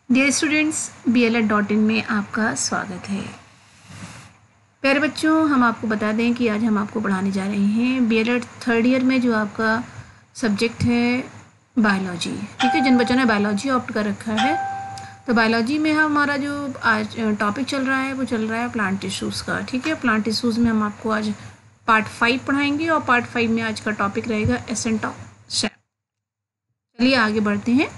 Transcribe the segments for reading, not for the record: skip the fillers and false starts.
Dear students, BLED.in में आपका स्वागत है। प्यारे बच्चों, हम आपको बता दें कि आज हम आपको पढ़ाने जा रहे हैं BLED थर्ड ईयर में जो आपका सब्जेक्ट है बायोलॉजी। ठीक है, जिन बच्चों ने बायोलॉजी ऑप्ट कर रखा है, तो बायोलॉजी में हमारा जो आज टॉपिक चल रहा है वो चल रहा है प्लांट टिश्यूज़ का। ठीक है, प्लांट टिश्यूज़ में हम आपको आज पार्ट 5 पढ़ाएंगे और पार्ट 5 में आज का टॉपिक रहेगा एसेंट ऑफ सेल। चलिए आगे बढ़ते हैं।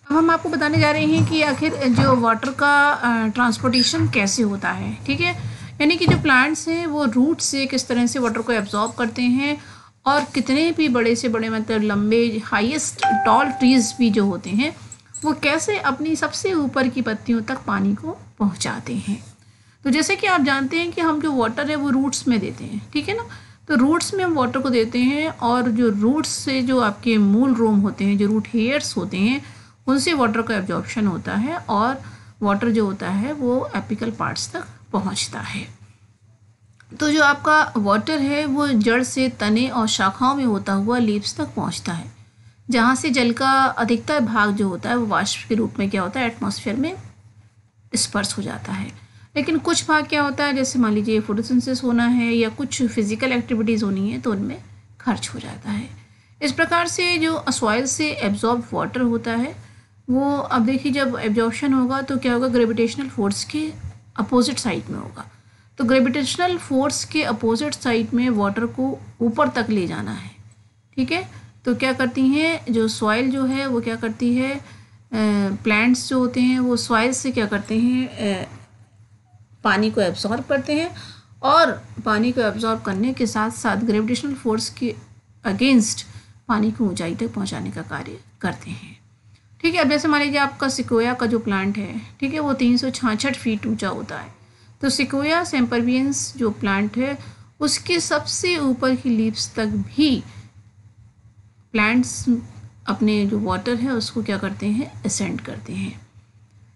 अब हम आपको बताने जा रहे हैं कि आखिर जो वाटर का ट्रांसपोर्टेशन कैसे होता है। ठीक है, यानी कि जो प्लांट्स हैं वो रूट से किस तरह से वाटर को एब्जॉर्ब करते हैं और कितने भी बड़े से बड़े मतलब लंबे हाईएस्ट टॉल ट्रीज़ भी जो होते हैं वो कैसे अपनी सबसे ऊपर की पत्तियों तक पानी को पहुंचाते हैं। तो जैसे कि आप जानते हैं कि हम जो वाटर है वो रूट्स में देते हैं। ठीक है ना, तो रूट्स में हम वाटर को देते हैं और जो रूट्स से जो आपके मूल रोम होते हैं, जो रूट हेयर्स होते हैं, उनसे वाटर का एब्जॉर्प्शन होता है और वाटर जो होता है वो एपिकल पार्ट्स तक पहुंचता है। तो जो आपका वाटर है वो जड़ से तने और शाखाओं में होता हुआ लीव्स तक पहुंचता है, जहां से जल का अधिकतर भाग जो होता है वो वाष्प के रूप में क्या होता है, एटमॉस्फेयर में डिस्पर्स हो जाता है। लेकिन कुछ भाग क्या होता है, जैसे मान लीजिए फोटोसिंथेसिस होना है या कुछ फिजिकल एक्टिविटीज़ होनी है, तो उनमें खर्च हो जाता है। इस प्रकार से जो सॉइल से एब्जॉर्ब वाटर होता है वो, अब देखिए, जब एब्जॉर्प्शन होगा तो क्या होगा, ग्रेविटेशनल फोर्स के अपोजिट साइड में होगा। तो ग्रेविटेशनल फोर्स के अपोजिट साइड में वाटर को ऊपर तक ले जाना है। ठीक है, तो क्या करती हैं, जो सॉइल जो है वो क्या करती है, प्लांट्स जो होते हैं वो सॉइल से क्या करते हैं, पानी को एब्जॉर्ब करते हैं और पानी को एब्जॉर्ब करने के साथ साथ ग्रेविटेशनल फोर्स के अगेंस्ट पानी को ऊंचाई तक पहुंचाने का कार्य करते हैं। ठीक है, अब जैसे मान लीजिए आपका सिकोया का जो प्लांट है, ठीक है, वो 366 फीट ऊंचा होता है। तो सिकोया सेम्परवियंस जो प्लांट है उसके सबसे ऊपर की लीव्स तक भी प्लांट्स अपने जो वाटर है उसको क्या करते हैं, असेंड करते हैं।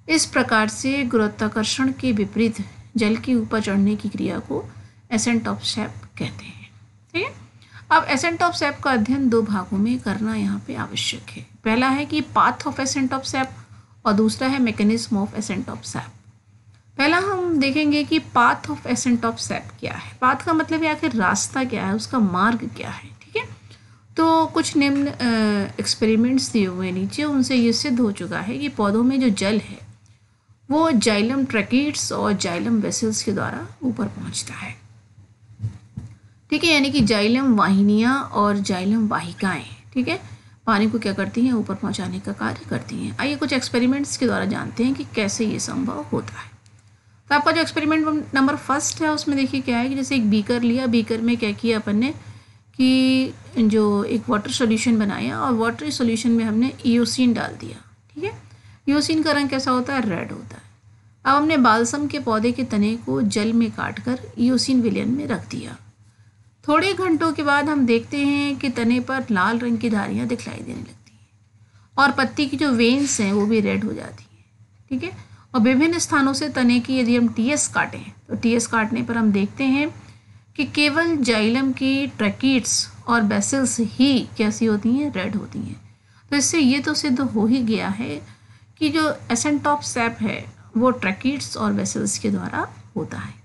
इस प्रकार से गुरुत्वाकर्षण के विपरीत जल के ऊपर चढ़ने की क्रिया को एसेंट ऑफ सेप कहते हैं। ठीक है, अब एसेंट ऑफ सेप का अध्ययन दो भागों में करना यहाँ पे आवश्यक है। पहला है कि पाथ ऑफ एसेंट ऑफ सेप और दूसरा है मैकेनिज्म ऑफ एसेंट ऑफ सेप। पहला हम देखेंगे कि पाथ ऑफ एसेंट ऑफ सेप क्या है। पाथ का मतलब है आखिर रास्ता क्या है, उसका मार्ग क्या है। ठीक है, तो कुछ निम्न एक्सपेरिमेंट्स दिए हुए नीचे, उनसे ये सिद्ध हो चुका है कि पौधों में जो जल है वो जाइलम ट्रैकिड्स और जाइलम वेसल्स के द्वारा ऊपर पहुंचता है। ठीक है, यानी कि जाइलम वाहिनियाँ और जाइलम वाहिकाएं, ठीक है, पानी को क्या करती हैं, ऊपर पहुंचाने का कार्य करती हैं। आइए कुछ एक्सपेरिमेंट्स के द्वारा जानते हैं कि कैसे ये संभव होता है। तो आपका जो एक्सपेरिमेंट नंबर फर्स्ट है उसमें देखिए क्या है कि जैसे एक बीकर लिया, बीकर में क्या किया अपन ने कि जो एक वाटर सोल्यूशन बनाया और वाटर सोल्यूशन में हमने ईओसिन डाल दिया। ठीक है, ईओसिन का रंग कैसा होता है, रेड होता है। अब हमने बालसम के पौधे के तने को जल में काटकर ईओसिन विलयन में रख दिया। थोड़े घंटों के बाद हम देखते हैं कि तने पर लाल रंग की धारियाँ दिखलाई देने लगती हैं और पत्ती की जो वेन्स हैं वो भी रेड हो जाती हैं। ठीक है, और विभिन्न स्थानों से तने की यदि हम टीएस काटें तो टीएस काटने पर हम देखते हैं कि केवल जाइलम की ट्रैकिड्स और बेसल्स ही कैसी होती हैं, रेड होती हैं। तो इससे ये तो सिद्ध हो ही गया है कि जो एसेंट ऑफ सेप है वो ट्रैकिड्स और बेसल्स के द्वारा होता है।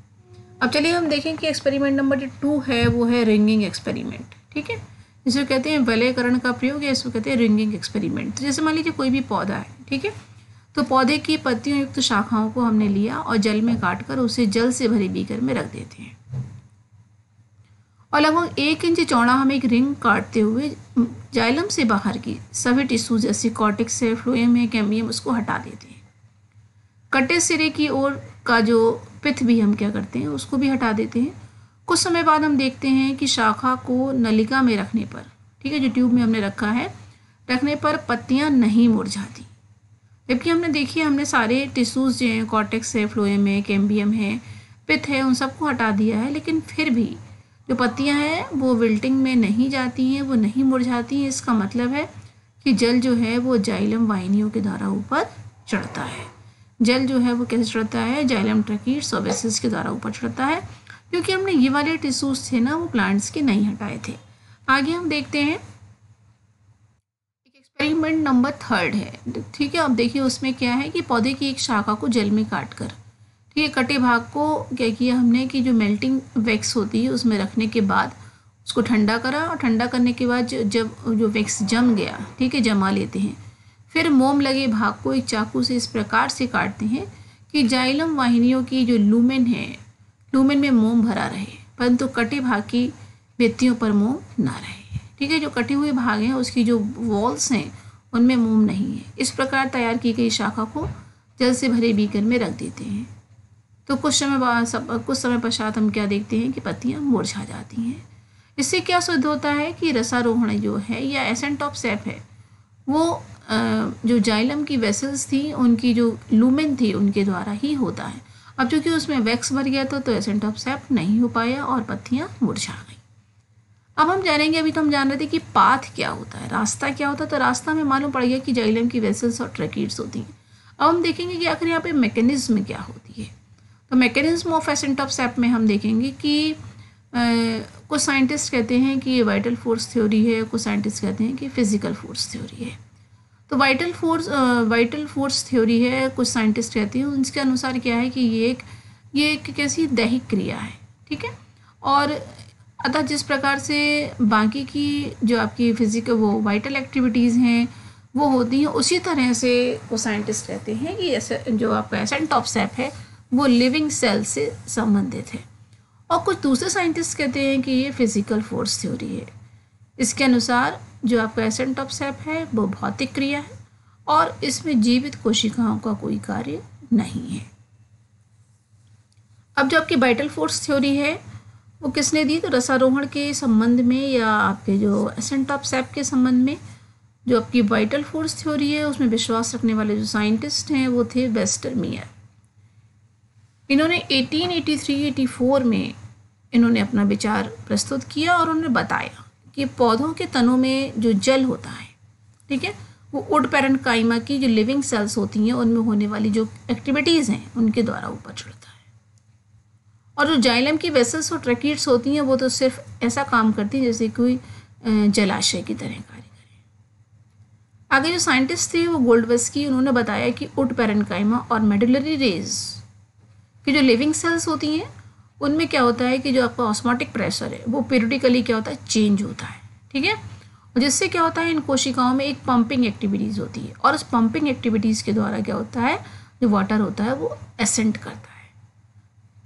अब चलिए हम देखें कि एक्सपेरिमेंट नंबर 2 है वो है रिंगिंग एक्सपेरिमेंट। ठीक है, जिसे कहते हैं वलयकरण का प्रयोग या इसको कहते हैं रिंगिंग एक्सपेरिमेंट। तो जैसे मान लीजिए कोई भी पौधा है, ठीक है, तो पौधे की पत्तियों युक्त शाखाओं को हमने लिया और जल में काटकर उसे जल से भरे बीकर में रख देते हैं और लगभग 1 इंच चौड़ा हम एक रिंग काटते हुए जाइलम से बाहर की सभी टिश्यू जैसे कॉर्टेक्स है, फ्लोएम है, कैम्बियम, उसको हटा देते हैं। कटे सिरे की ओर का जो पिथ भी हम क्या करते हैं, उसको भी हटा देते हैं। कुछ समय बाद हम देखते हैं कि शाखा को नलिका में रखने पर, ठीक है, जो ट्यूब में हमने रखा है, रखने पर पत्तियां नहीं मुरझाती। जबकि हमने देखिए हमने सारे टिश्यूज़ जो हैं, कॉर्टेक्स है, फ्लोएम है, कैम्बियम है, पिथ है, उन सबको हटा दिया है, लेकिन फिर भी जो पत्तियां हैं वो विल्टिंग में नहीं जाती हैं, वो नहीं मुरझाती हैं। इसका मतलब है कि जल जो है वो जाइलम वाहिनियों के द्वारा ऊपर चढ़ता है। जल जो है वो कैसे चढ़ता है, जाइलम ट्रैकिड्स और वेसल्स के द्वारा ऊपर चढ़ता है, क्योंकि हमने ये वाले टिश्यूज थे ना वो प्लांट्स के नहीं हटाए थे। आगे हम देखते हैं असाइनमेंट नंबर 3 है। ठीक है, अब देखिए उसमें क्या है कि पौधे की एक शाखा को जल में काट कर, ठीक है, कटे भाग को क्या किया हमने कि जो मेल्टिंग वैक्स होती है उसमें रखने के बाद उसको ठंडा करा, और ठंडा करने के बाद जब जो वैक्स जम गया, ठीक है, जमा लेते हैं, फिर मोम लगे भाग को एक चाकू से इस प्रकार से काटते हैं कि जाइलम वाहिनियों की जो लूमेन है, लूमेन में मोम भरा रहे, परंतु कटे भाग की भित्तियों पर मोम ना रहे। ठीक है, जो कटे हुए भाग हैं उसकी जो वॉल्स हैं उनमें मोम नहीं है। इस प्रकार तैयार की गई शाखा को जल से भरे बीकर में रख देते हैं। तो कुछ समय पश्चात हम क्या देखते हैं कि पत्तियां मुरझा जाती हैं। इससे क्या सिद्ध होता है कि रसारोहण जो है या एसेंट ऑफ सैप है वो जो जाइलम की वेसल्स थी उनकी जो लूमेन थी उनके द्वारा ही होता है। अब चूंकि उसमें वैक्स भर गया था तो एसेंट ऑफ सैप नहीं हो पाया और पत्तियां मुरझा गई। अब हम जानेंगे, अभी तो हम जान रहे थे कि पाथ क्या होता है, रास्ता क्या होता है। तो रास्ता में मालूम पड़ गया कि जाइलम की वेसल्स और ट्रैकिड्स होती हैं। अब हम देखेंगे कि आखिर यहाँ पे मैकेनिज्म क्या होती है। तो mechanism of ascent of SAP में हम देखेंगे कि कुछ साइंटिस्ट कहते हैं कि ये वाइटल फोर्स थ्योरी है, कुछ साइंटिस्ट कहते हैं कि फिजिकल फोर्स थ्योरी है। तो वाइटल फोर्स थ्योरी है, कुछ साइंटिस्ट कहते हैं, उनके अनुसार क्या है कि ये एक कैसी दैहिक क्रिया है। ठीक है, और अतः जिस प्रकार से बाकी की जो आपकी फिजिकल वो वाइटल एक्टिविटीज़ हैं वो होती हैं, उसी तरह से वो साइंटिस्ट कहते हैं कि ऐसे जो आपका एसेंट ऑफ सैप है वो लिविंग सेल से संबंधित है। और कुछ दूसरे साइंटिस्ट कहते हैं कि ये फिजिकल फोर्स थ्योरी है। इसके अनुसार जो आपका एसेंट ऑफ सैप है वो भौतिक क्रिया है और इसमें जीवित कोशिकाओं का कोई कार्य नहीं है। अब जो आपकी वाइटल फोर्स थ्योरी है वो किसने दी? तो रसारोहण के संबंध में या आपके जो एसेंट ऑफ सैप के संबंध में जो आपकी वाइटल फोर्स थ्योरी है उसमें विश्वास रखने वाले जो साइंटिस्ट हैं वो थे वेस्टरमीयर। इन्होंने 1883-84 में इन्होंने अपना विचार प्रस्तुत किया और उन्होंने बताया कि पौधों के तनों में जो जल होता है, ठीक है, वो वुड पैरेन्काइमा की जो लिविंग सेल्स होती हैं उनमें होने वाली जो एक्टिविटीज़ हैं उनके द्वारा ऊपर चढ़ता है। और जो जाइलम की वेसल्स और ट्रैकिड्स होती हैं वो तो सिर्फ ऐसा काम करती हैं जैसे कोई जलाशय की तरह कार्य करे। आगे जो साइंटिस्ट थे वो गोल्डवेस्की, उन्होंने बताया कि वुड पैरेन्काइमा और मेडुलरी रेज की जो लिविंग सेल्स होती हैं उनमें क्या होता है कि जो आपका ऑस्मोटिक प्रेशर है वो पीरियडिकली क्या होता है, चेंज होता है। ठीक है, और जिससे क्या होता है इन कोशिकाओं में एक पंपिंग एक्टिविटीज़ होती है और उस पंपिंग एक्टिविटीज़ के द्वारा क्या होता है, जो वाटर होता है वो एसेंट करता है।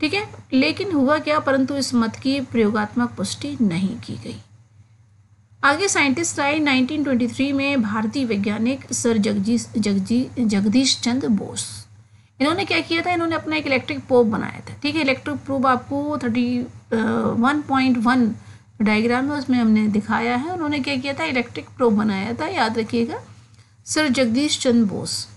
ठीक है, लेकिन हुआ क्या, परंतु इस मत की प्रयोगात्मक पुष्टि नहीं की गई। आगे साइंटिस्ट आए 1923 में भारतीय वैज्ञानिक सर जगदीश चंद्र बोस। इन्होंने क्या किया था, इन्होंने अपना एक इलेक्ट्रिक प्रोब बनाया था। ठीक है, इलेक्ट्रिक प्रोब आपको 31.1 डायग्राम में उसमें हमने दिखाया है। उन्होंने क्या किया था, इलेक्ट्रिक प्रोब बनाया था, याद रखिएगा, सर जगदीश चंद्र बोस।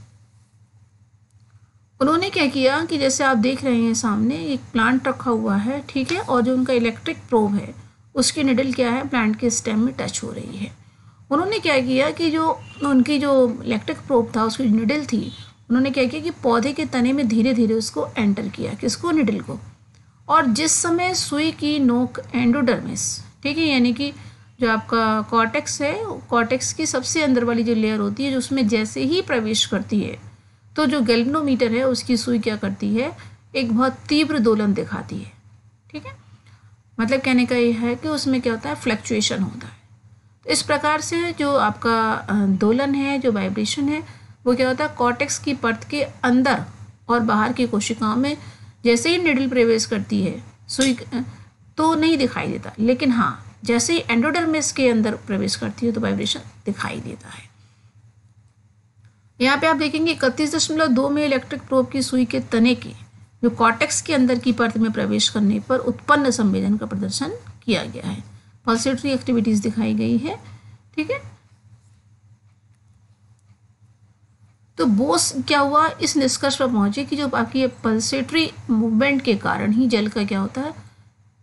उन्होंने क्या किया कि जैसे आप देख रहे हैं सामने एक प्लांट रखा हुआ है, ठीक है, और जो उनका इलेक्ट्रिक प्रोब है उसकी निडल क्या है, प्लांट के स्टेम में टच हो रही है। उन्होंने क्या किया कि जो उनकी जो इलेक्ट्रिक प्रोब था उसकी निडल थी, उन्होंने क्या किया कि पौधे के तने में धीरे धीरे उसको एंटर किया, किसको, निडल को। और जिस समय सुई की नोक एंडोडर्मिस, ठीक है, यानी कि जो आपका कॉर्टेक्स है, कॉर्टेक्स की सबसे अंदर वाली जो लेयर होती है जो उसमें जैसे ही प्रवेश करती है तो जो गैल्वेनोमीटर है उसकी सुई क्या करती है, एक बहुत तीव्र दोलन दिखाती है। ठीक है, मतलब कहने का ये है कि उसमें क्या होता है, फ्लक्चुएशन होता है। तो इस प्रकार से जो आपका दोलन है, जो वाइब्रेशन है, वो क्या होता है, कॉर्टेक्स की परत के अंदर और बाहर की कोशिकाओं में जैसे ही निडल प्रवेश करती है सुई तो नहीं दिखाई देता, लेकिन हाँ जैसे ही एंडोडर्मिस के अंदर प्रवेश करती है तो वाइब्रेशन दिखाई देता है। यहाँ पे आप देखेंगे 31.2 में इलेक्ट्रिक प्रोब की सुई के तने के जो कॉर्टेक्स के अंदर की परत में प्रवेश करने पर उत्पन्न संवेदन का प्रदर्शन किया गया है, पल्सेटरी एक्टिविटीज दिखाई गई है। ठीक है, तो बोस क्या हुआ, इस निष्कर्ष पर पहुंचे कि जो आपकी पल्सेटरी मूवमेंट के कारण ही जल का क्या होता है,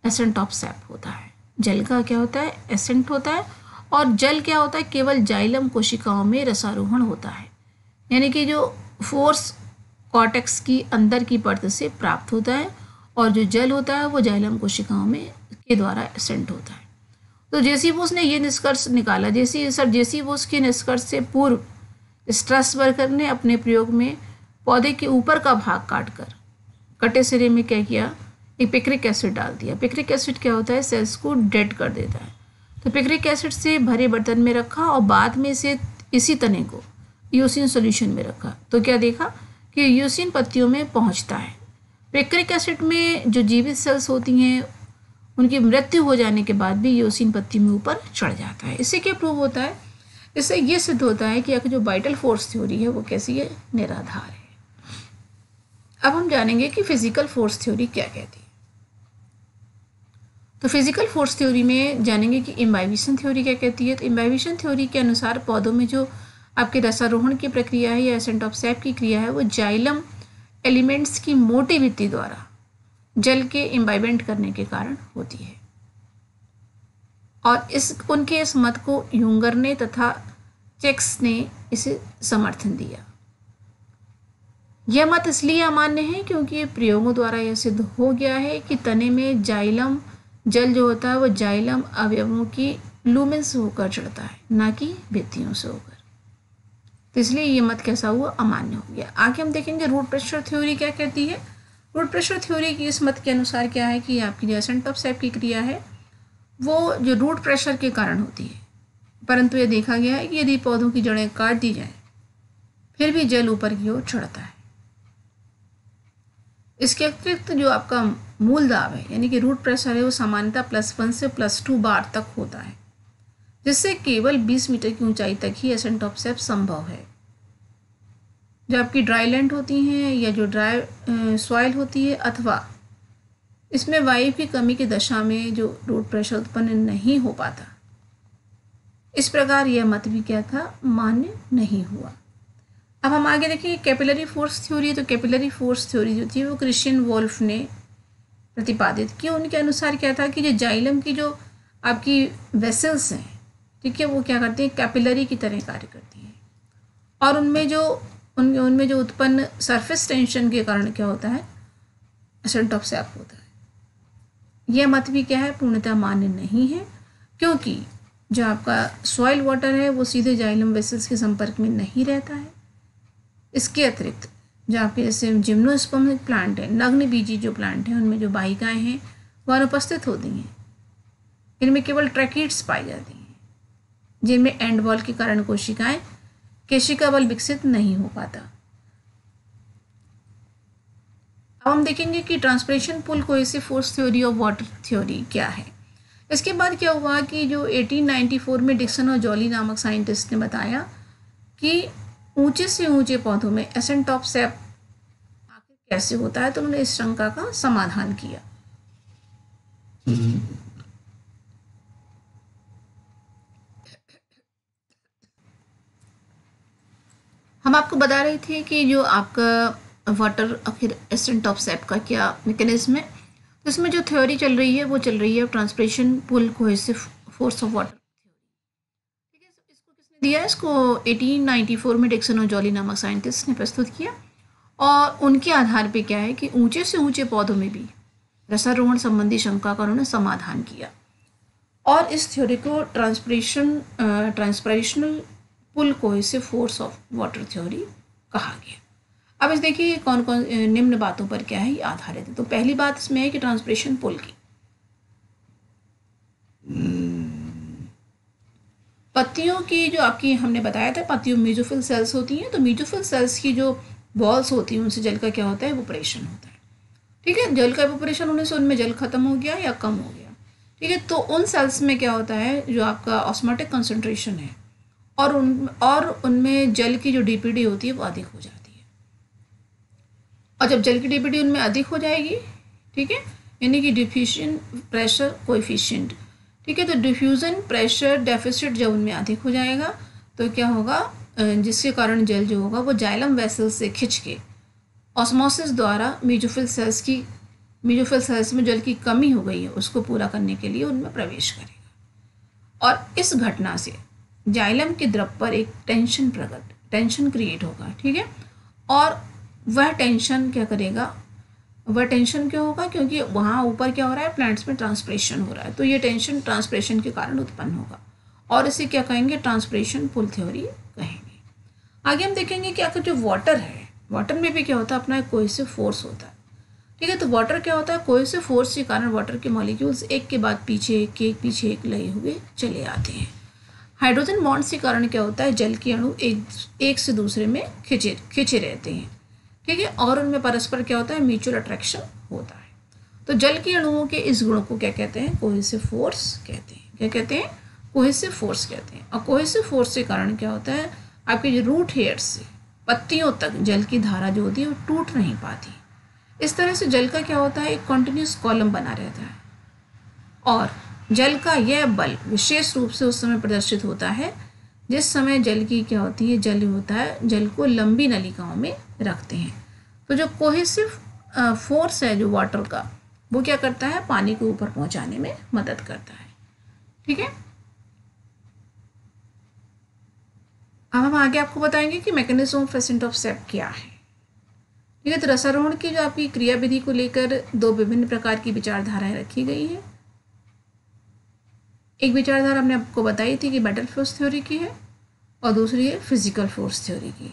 एसेंट ऑफ सैप होता है। जल का क्या होता है, एसेंट होता है। और जल क्या होता है, केवल जाइलम कोशिकाओं में रसारोहण होता है, यानी कि जो फोर्स कॉर्टेक्स की अंदर की परत से प्राप्त होता है और जो जल होता है वो जाइलम कोशिकाओं में के द्वारा एसेंट होता है। तो जेसी-बोस ने ये निष्कर्ष निकाला, जेसी-बोस के निष्कर्ष से पूर्व स्ट्रासबर्गर ने अपने प्रयोग में पौधे के ऊपर का भाग काटकर कटे सिरे में क्या किया, एक पिक्रिक एसिड डाल दिया। पिक्रिक एसिड क्या होता है, सेल्स को डेड कर देता है। तो पिक्रिक एसिड से भरे बर्तन में रखा और बाद में से इसी तने को यूसिन सॉल्यूशन में रखा। तो क्या देखा कि यूसिन पत्तियों में पहुंचता है। पिक्रिक एसिड में जो जीवित सेल्स होती हैं उनकी मृत्यु हो जाने के बाद भी यूसिन पत्ती में ऊपर चढ़ जाता है। इससे क्या प्रूव होता है, इससे ये सिद्ध होता है कि जो वाइटल फोर्स थ्योरी है वो कैसी है, निराधार है। अब हम जानेंगे कि फिजिकल फोर्स थ्योरी क्या कहती है। तो फिजिकल फोर्स थ्योरी में जानेंगे कि इम्बाइबिशन थ्योरी क्या कहती है। तो इम्बाइबिशन थ्योरी के अनुसार पौधों में जो आपके रसारोहण की प्रक्रिया है या एसेंट ऑफ सैप की क्रिया है वो जाइलम एलिमेंट्स की मोटिविटी द्वारा जल के इम्बाइबेंट करने के कारण होती है। और उनके इस मत को यूंगर ने तथा चेक्स ने इसे समर्थन दिया। यह मत इसलिए अमान्य है क्योंकि प्रयोगों द्वारा यह सिद्ध हो गया है कि तने में जाइलम जल जो होता है वो जाइलम अवयवों की लूमेन से होकर चढ़ता है, ना कि भित्तियों से होकर। तो इसलिए ये मत कैसा हुआ, अमान्य हो गया। आगे हम देखेंगे रूट प्रेशर थ्योरी क्या कहती है। रूट प्रेशर थ्योरी की इस मत के अनुसार क्या है कि आपकी जो एसेंट ऑफ सैप की क्रिया है वो जो रूट प्रेशर के कारण होती है, परंतु ये देखा गया है कि यदि पौधों की जड़ें काट दी जाए फिर भी जल ऊपर की ओर चढ़ता है। इसके अतिरिक्त जो आपका मूल दाब है यानी कि रूट प्रेशर है वो सामान्यतः +1 से +2 बार तक होता है, जिससे केवल 20 मीटर की ऊंचाई तक ही एसेंट ऑफ सैप संभव है। जो आपकी ड्राई लैंड होती हैं या जो ड्राई सॉइल होती है अथवा इसमें वायु की कमी की दशा में जो रूट प्रेशर उत्पन्न नहीं हो पाता, इस प्रकार यह मत भी क्या था, मान्य नहीं हुआ। अब हम आगे देखेंगे कैपिलरी फोर्स थ्योरी। तो कैपिलरी फोर्स थ्योरी जो थी वो क्रिश्चियन वोल्फ ने प्रतिपादित की। उनके अनुसार क्या था कि जो जाइलम की जो आपकी वेसल्स हैं, ठीक है, वो क्या करती हैं, कैपिलरी की तरह कार्य करती हैं और उनमें जो उत्पन्न सरफेस टेंशन के कारण क्या होता है, एसेंट ऑफ सैप होता है। यह मत भी क्या है, पूर्णतः मान्य नहीं है, क्योंकि जो आपका सॉइल वाटर है वो सीधे जाइलम वेसल्स के संपर्क में नहीं रहता है। इसके अतिरिक्त जो आपके जैसे जिम्नोस्पर्म प्लांट है, नग्न बीजी जो प्लांट है, उनमें जो वाहिकाएँ हैं वह अनुपस्थित होती हैं। इनमें केवल ट्रैकिड्स पाई जाती हैं, जिनमें एंड वॉल के कारण कोशिकाएं केशिका बल विकसित नहीं हो पाता। अब हम देखेंगे कि transpiration pull cohesive force theory of water theory क्या है। इसके बाद क्या हुआ कि जो 1894 में डिक्सन और जॉली नामक साइंटिस्ट ने बताया कि ऊंचे से ऊंचे पौधों में एसेंट ऑफ सैप आखिर कैसे होता है, तो उन्होंने इस शंका का समाधान किया। हम आपको बता रहे थे कि जो आपका वाटर आखिर एसेंट ऑफ सैप का क्या मैकेनिज्म है। तो इसमें जो थ्योरी चल रही है वो चल रही है transpiration pull cohesive force of water theory. ठीक है, इसको किसने दिया, इसको 1894 में डिक्सन और जॉली नामक साइंटिस्ट ने प्रस्तुत किया और उनके आधार पे क्या है कि ऊंचे से ऊंचे पौधों में भी रसारोहण संबंधी शंका का उन्होंने समाधान किया और इस थ्योरी को transpirational pull cohesive force of water theory कहा गया। अब इस देखिए कौन कौन निम्न बातों पर क्या है ये आधारित है। तो पहली बात इसमें है कि ट्रांसपिरेशन पुल की पत्तियों की जो आपकी हमने बताया था, पत्तियों में मेसोफिल सेल्स होती हैं, तो मेसोफिल सेल्स की जो बॉल्स होती हैं उनसे जल का क्या होता है, इवोपोरेशन होता है। ठीक है, जल का इवोपोरेशन होने से उनमें जल खत्म हो गया या कम हो गया। ठीक है, तो उन सेल्स में क्या होता है, जो आपका ऑस्मोटिक कंसंट्रेशन है और उनमें जल की जो डीपीडी होती है वो अधिक हो जाती है। और जब जल की डीपीडी उनमें अधिक हो जाएगी, ठीक है, यानी कि डिफ्यूजन प्रेशर कोएफिशिएंट, ठीक है, तो डिफ्यूजन प्रेशर डेफिसिट जब उनमें अधिक हो जाएगा तो क्या होगा, जिसके कारण जल जो होगा वो जाइलम वेसल से खिंच के ऑस्मोसिस द्वारा मेसोफिल सेल्स में जल की कमी हो गई है उसको पूरा करने के लिए उनमें प्रवेश करेगा और इस घटना से जाइलम के द्रव पर एक टेंशन क्रिएट होगा। ठीक है, और वह टेंशन क्या करेगा, वह टेंशन क्यों होगा? क्योंकि वहाँ ऊपर क्या हो रहा है, प्लांट्स में ट्रांसपिरेशन हो रहा है, तो ये टेंशन ट्रांसपिरेशन के कारण उत्पन्न होगा और इसे क्या कहेंगे, ट्रांसपिरेशन पुल थ्योरी कहेंगे। आगे हम देखेंगे कि आखिर जो वाटर है, वाटर में भी क्या होता है, अपना एक कोहेसिव फोर्स होता है। ठीक है, तो वाटर क्या होता है, कोहेसिव फोर्स के कारण वाटर के मॉलिक्यूल्स एक के बाद पीछे एक पीछे एक लगे हुए चले आते हैं। हाइड्रोजन बॉन्ड्स के कारण क्या होता है, जल के अणु एक से दूसरे में खिंचे रहते हैं। ठीक है, और उनमें परस्पर क्या होता है, म्यूचुअल अट्रैक्शन होता है। तो जल के अणुओं के इस गुण को क्या कहते हैं, कोहेसिव फोर्स कहते हैं। क्या कहते हैं, कोहेसिव फोर्स कहते हैं। और कोहेसिव फोर्स के कारण क्या होता है, आपके जो रूट हेयर्स से पत्तियों तक जल की धारा जो होती है वो टूट नहीं पाती। इस तरह से जल का क्या होता है, एक कंटिन्यूस कॉलम बना रहता है और जल का यह बल विशेष रूप से उस समय प्रदर्शित होता है जिस समय जल की क्या होती है, जल होता है, जल को लंबी नलिकाओं में रखते हैं। तो जो कोहेसिव फोर्स है जो वाटर का, वो क्या करता है, पानी को ऊपर पहुंचाने में मदद करता है। ठीक है, अब हम आगे आपको बताएंगे कि मैकेनिज्म ऑफ एसेंट ऑफ सेप क्या है। ठीक है, तो रसारोहण की जो आपकी क्रिया विधि को लेकर दो विभिन्न प्रकार की विचारधाराएं रखी गई है। एक विचारधारा हमने आपको बताई थी कि बैटल फोर्स थ्योरी की है और दूसरी है फिजिकल फोर्स थ्योरी की।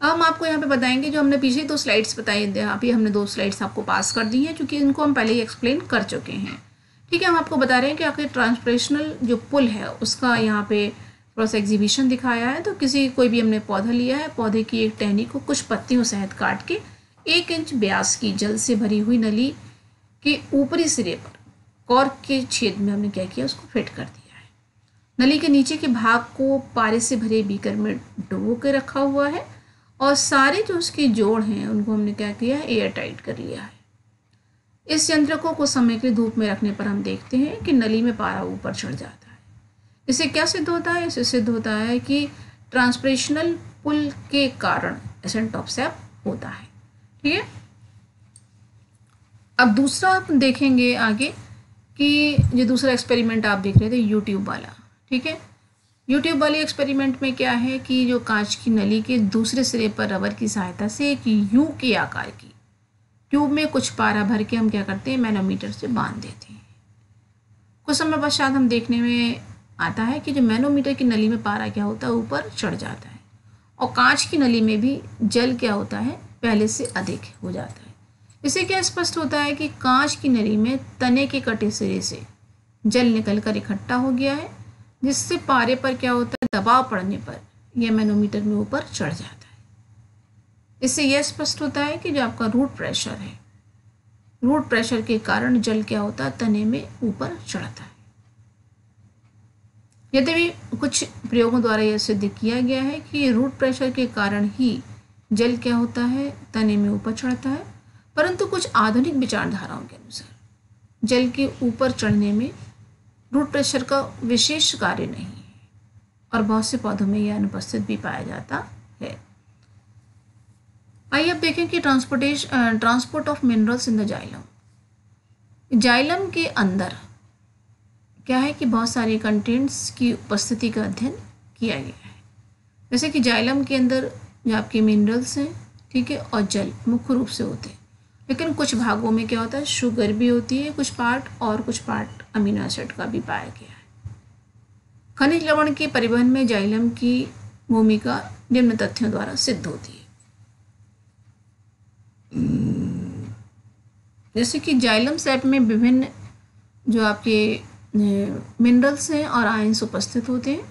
अब हम आपको यहाँ पे बताएंगे, जो हमने पीछे 2 स्लाइड्स बताई, अभी हमने 2 स्लाइड्स आपको पास कर दी हैं क्योंकि इनको हम पहले ही एक्सप्लेन कर चुके हैं। ठीक है, हम आपको बता रहे हैं कि आखिर ट्रांसपरेशनल जो पुल है उसका यहाँ पे थोड़ा सा एग्जीबिशन दिखाया है। तो कोई भी हमने पौधा लिया है, पौधे की एक टहनी को कुछ पत्तियों सहित काट के 1 इंच व्यास की जल से भरी हुई नली के ऊपरी सिरे पर कॉर्क के छेद में हमने क्या किया, उसको फिट कर दिया है। नली के नीचे के भाग को पारे से भरे बीकर में डुबो के रखा हुआ है और सारे जो उसके जोड़ हैं उनको हमने क्या किया है, एयर टाइट कर लिया है। इस यंत्र को कुछ समय के लिए धूप में रखने पर हम देखते हैं कि नली में पारा ऊपर चढ़ जाता है। इससे क्या सिद्ध होता है, इससे सिद्ध होता है कि ट्रांसपरेशनल पुल के कारण एसेंट ऑफ सेप होता है। ठीक है, अब दूसरा हम देखेंगे आगे कि जो दूसरा एक्सपेरिमेंट आप देख रहे थे यूट्यूब वाला। ठीक है, यूट्यूब वाले एक्सपेरिमेंट में क्या है कि जो कांच की नली के दूसरे सिरे पर रबर की सहायता से एक यू के आकार की ट्यूब में कुछ पारा भर के हम क्या करते हैं, मैनोमीटर से बांध देते हैं। कुछ समय पश्चात हम देखने में आता है कि जो मैनोमीटर की नली में पारा क्या होता है, ऊपर चढ़ जाता है और कांच की नली में भी जल क्या होता है, पहले से अधिक हो जाता है। इससे क्या स्पष्ट होता है कि कांच की नली में तने के कटे सिरे से जल निकलकर इकट्ठा हो गया है, जिससे पारे पर क्या होता है, दबाव पड़ने पर यह मैनोमीटर में ऊपर चढ़ जाता है। इससे यह स्पष्ट होता है कि जो आपका रूट प्रेशर है, रूट प्रेशर के कारण जल क्या होता है, तने में ऊपर चढ़ता है। यद्यपि कुछ प्रयोगों द्वारा यह सिद्ध किया गया है कि रूट प्रेशर के कारण ही जल क्या होता है, तने में ऊपर चढ़ता है, परंतु कुछ आधुनिक विचारधाराओं के अनुसार जल के ऊपर चढ़ने में रूट प्रेशर का विशेष कार्य नहीं है और बहुत से पौधों में यह अनुपस्थित भी पाया जाता है। आइए अब देखें कि transport of minerals in the xylem. Xylem के अंदर क्या है कि बहुत सारे कंटेंट्स की उपस्थिति का अध्ययन किया गया है। जैसे कि जाइलम के अंदर जो आपके मिनरल्स हैं, ठीक है, और जल मुख्य रूप से होते हैं, लेकिन कुछ भागों में क्या होता है, शुगर भी होती है कुछ पार्ट, और कुछ पार्ट अमीनो एसिड का भी पाया गया है। खनिज लवण के परिवहन में जाइलम की भूमिका निम्न तथ्यों द्वारा सिद्ध होती है। जैसे कि जाइलम सेप में विभिन्न जो आपके मिनरल्स हैं और आयंस उपस्थित होते हैं।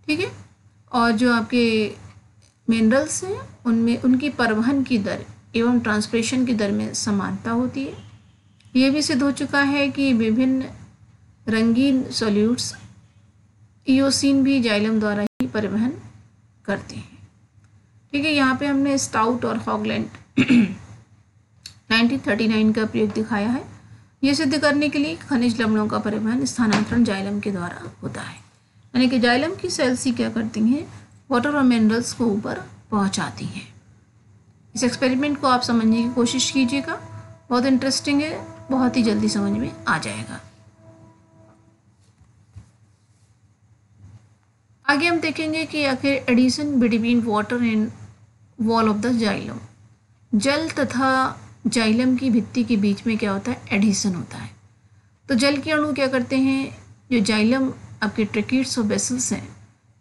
ठीक है, और जो आपके मिनरल्स हैं उनमें उनकी परिवहन की दर एवं ट्रांसप्रेशन की दर में समानता होती है। ये भी सिद्ध हो चुका है कि विभिन्न रंगीन सॉल्यूट्स इयोसिन भी जाइलम द्वारा ही परिवहन करते हैं। ठीक है, यहाँ पे हमने स्टाउट और हॉगलैंड 1939 का प्रयोग दिखाया है, ये सिद्ध करने के लिए खनिज लवणों का परिवहन स्थानांतरण जाइलम के द्वारा होता है। यानी कि जाइलम की सेल्स ही क्या करती हैं, वाटर और मिनरल्स को ऊपर पहुंचाती हैं। इस एक्सपेरिमेंट को आप समझने की कोशिश कीजिएगा, बहुत इंटरेस्टिंग है, बहुत ही जल्दी समझ में आ जाएगा। आगे हम देखेंगे कि आखिर adhesion between water and wall of the xylem, जल तथा जाइलम की भित्ति के बीच में क्या होता है, एडिशन होता है। तो जल के अणु क्या करते हैं, जो जाइलम आपके ट्रैकिड्स और वेसल्स हैं,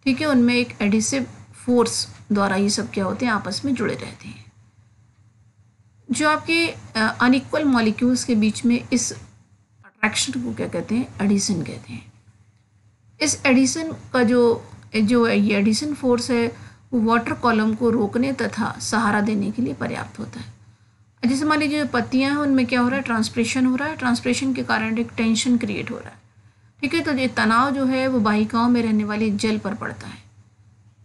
ठीक है, उनमें एक एडिसिव फोर्स द्वारा ये सब क्या होते हैं, आपस में जुड़े रहते हैं। जो आपके अनइक्वल मॉलिक्यूल्स के बीच में इस अट्रैक्शन को क्या कहते हैं, एडिशन कहते हैं। इस एडिशन का जो ये एडिशन फोर्स है वो वाटर कॉलम को रोकने तथा सहारा देने के लिए पर्याप्त होता है। जैसे मान लीजिए पत्तियां हैं, उनमें क्या हो रहा है, ट्रांसप्रेशन हो रहा है, ट्रांसप्रेशन के कारण एक टेंशन क्रिएट हो रहा है, ठीक है। तो ये तनाव जो है वो वाहिकाओं में रहने वाले जल पर पड़ता है,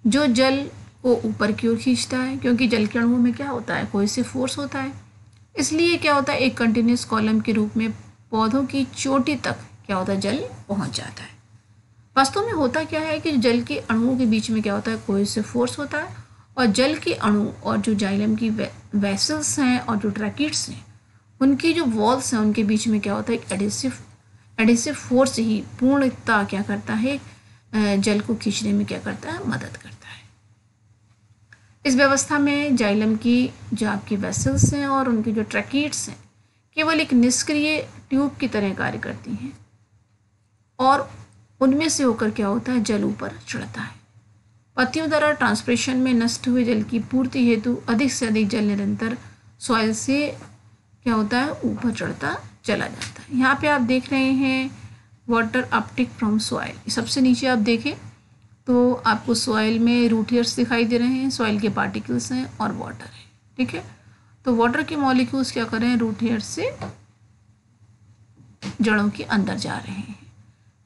जो जल को ऊपर की ओर खींचता है, क्योंकि जल के अणुओं में क्या होता है, कोई से फोर्स होता है। इसलिए क्या होता है, एक कंटिन्यूस कॉलम के रूप में पौधों की चोटी तक क्या होता है, जल पहुंच जाता है। वास्तव में होता क्या है कि जल के अणुओं के बीच में क्या होता है, कोहेसिव फोर्स होता है, और जल के अणु और जो जाइलम की वेसल्स हैं और जो ट्रैकिड्स हैं, उनकी जो वॉल्स हैं, उनके बीच में क्या होता है, एक एडिसिव फोर्स ही पूर्णतः क्या करता है, जल को खींचने में क्या करता है, मदद करता है। इस व्यवस्था में जाइलम की जो आपकी वेसल्स हैं और उनकी जो ट्रैकिड्स हैं केवल एक निष्क्रिय ट्यूब की तरह कार्य करती हैं, और उनमें से होकर क्या होता है, जल ऊपर चढ़ता है। पत्तियों द्वारा ट्रांसप्रेशन में नष्ट हुए जल की पूर्ति हेतु अधिक से अधिक जल निरंतर सॉइल से क्या होता है, ऊपर चढ़ता चला जाता है। यहाँ पे आप देख रहे हैं वाटर अपटिक फ्रॉम सॉइल। सबसे नीचे आप देखें तो आपको सॉइल में रूट हेयर्स दिखाई दे रहे हैं, सॉइल के पार्टिकल्स हैं और वाटर है, ठीक है। तो वाटर के मॉलिक्यूल्स क्या कर रहे हैं, रूट हेयर्स से जड़ों के अंदर जा रहे हैं,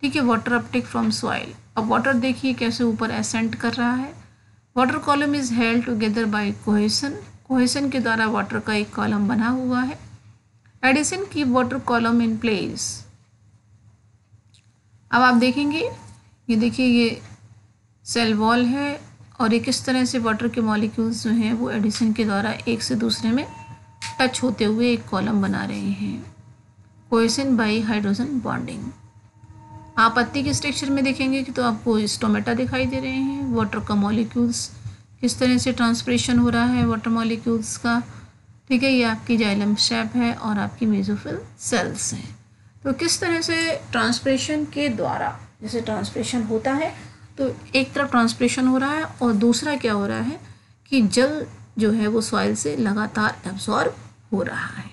ठीक है। Water uptake from soil. अब वाटर देखिए कैसे ऊपर एसेंट कर रहा है। Water column is held together by cohesion, cohesion के द्वारा वाटर का एक कॉलम बना हुआ है। Adhesion keep water column in place. अब आप देखेंगे, ये देखिए ये सेल वॉल है, और ये किस तरह से वाटर के मॉलिक्यूल्स जो हैं वो एडिशन के द्वारा एक से दूसरे में टच होते हुए एक कॉलम बना रहे हैं, कोहेशन बाय हाइड्रोजन बॉन्डिंग। आप पत्ती के स्ट्रक्चर में देखेंगे कि तो आपको स्टोमेटा दिखाई दे रहे हैं, वाटर का मॉलिक्यूल्स किस तरह से ट्रांसप्रेशन हो रहा है वाटर मॉलिक्यूल्स का, ठीक है। ये आपकी जाइलम शेप है और आपकी मेसोफिल सेल्स हैं। तो किस तरह से ट्रांसप्रेशन के द्वारा, जैसे ट्रांसप्रेशन होता है तो एक तरफ ट्रांसप्रेशन हो रहा है और दूसरा क्या हो रहा है कि जल जो है वो सॉइल से लगातार एब्जॉर्ब हो रहा है।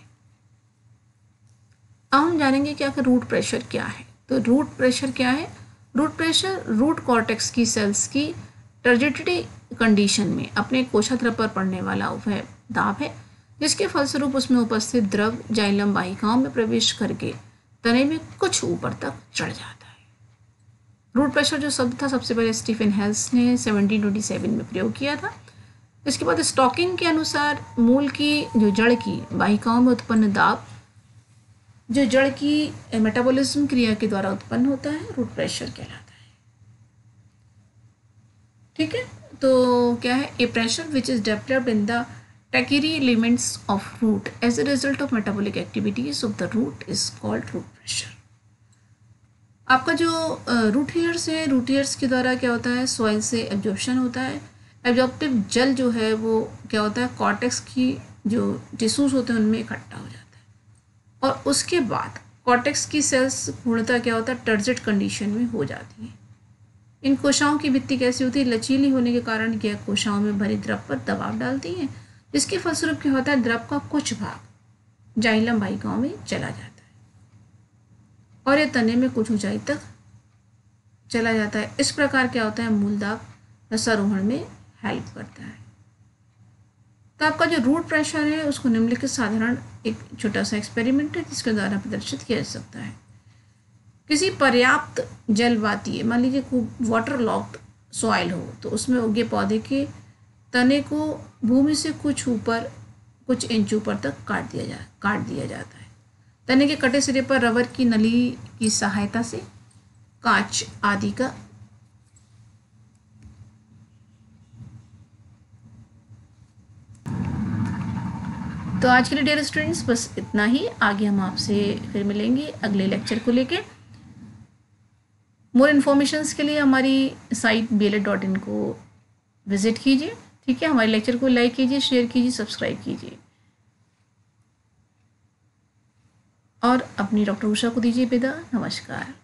अब हम जानेंगे कि आखिर रूट प्रेशर क्या है। तो रूट प्रेशर क्या है, रूट प्रेशर रूट कॉर्टेक्स की सेल्स की टर्जिडिटी कंडीशन में अपने कोशाग्र पर पड़ने वाला वह दाब है, जिसके फलस्वरूप उसमें उपस्थित द्रव जाइलम वाहिकाओं में प्रवेश करके तने में कुछ ऊपर तक चढ़ जाता है। रूट प्रेशर जो शब्द था सबसे पहले स्टीफन हेल्स ने 1727 में प्रयोग किया था। इसके बाद स्टॉकिंग के अनुसार मूल की जो जड़ की वाहिकाओं में उत्पन्न दाब जो जड़ की मेटाबॉलिज्म क्रिया के द्वारा उत्पन्न होता है, रूट प्रेशर कहलाता है, ठीक है। तो क्या है, a pressure which is developed in the tracheary elements of root as a result of metabolic activities of the root is called root pressure. आपका जो रूट हेयर्स है, रूट हेयर्स के द्वारा क्या होता है, सॉइल से एब्जॉर्प्शन होता है। एब्जॉर्प्टिव जल जो है वो क्या होता है, कॉर्टेक्स की जो टिश्यूज होते हैं उनमें इकट्ठा हो जाता है, और उसके बाद कॉर्टेक्स की सेल्स पूर्णतः क्या होता है, टर्जिड कंडीशन में हो जाती हैं। इन कोशिकाओं की भित्ति कैसी होती है, लचीली होने के कारण यह कोशिकाओं में भरे द्रव पर दबाव डालती हैं, जिसके फलस्वरूप क्या होता है, द्रव का कुछ भाग जाइलम वाहिकाओं में चला जाता है और यह तने में कुछ ऊंचाई तक चला जाता है। इस प्रकार क्या होता है, मूलदाब रसारोहण में हेल्प करता है। तो आपका जो रूट प्रेशर है उसको निम्नलिखित साधारण एक छोटा सा एक्सपेरिमेंट है जिसके द्वारा प्रदर्शित किया जा सकता है। किसी पर्याप्त जलवातीय, मान लीजिए खूब वाटर लॉक्ड सॉइल हो, तो उसमें उगे पौधे के तने को भूमि से कुछ इंच ऊपर तक काट दिया जाता है। तने के कटे सिरे पर रबर की नली की सहायता से कांच आदि का तो आज के लिए डियर स्टूडेंट्स बस इतना ही। आगे हम आपसे फिर मिलेंगे अगले लेक्चर को लेके। मोर इन्फॉर्मेशंस के लिए हमारी साइट bla.in को विज़िट कीजिए। ठीक है, हमारे लेक्चर को लाइक कीजिए, शेयर कीजिए, सब्सक्राइब कीजिए और अपनी डॉक्टर उषा को दीजिए विदा। नमस्कार।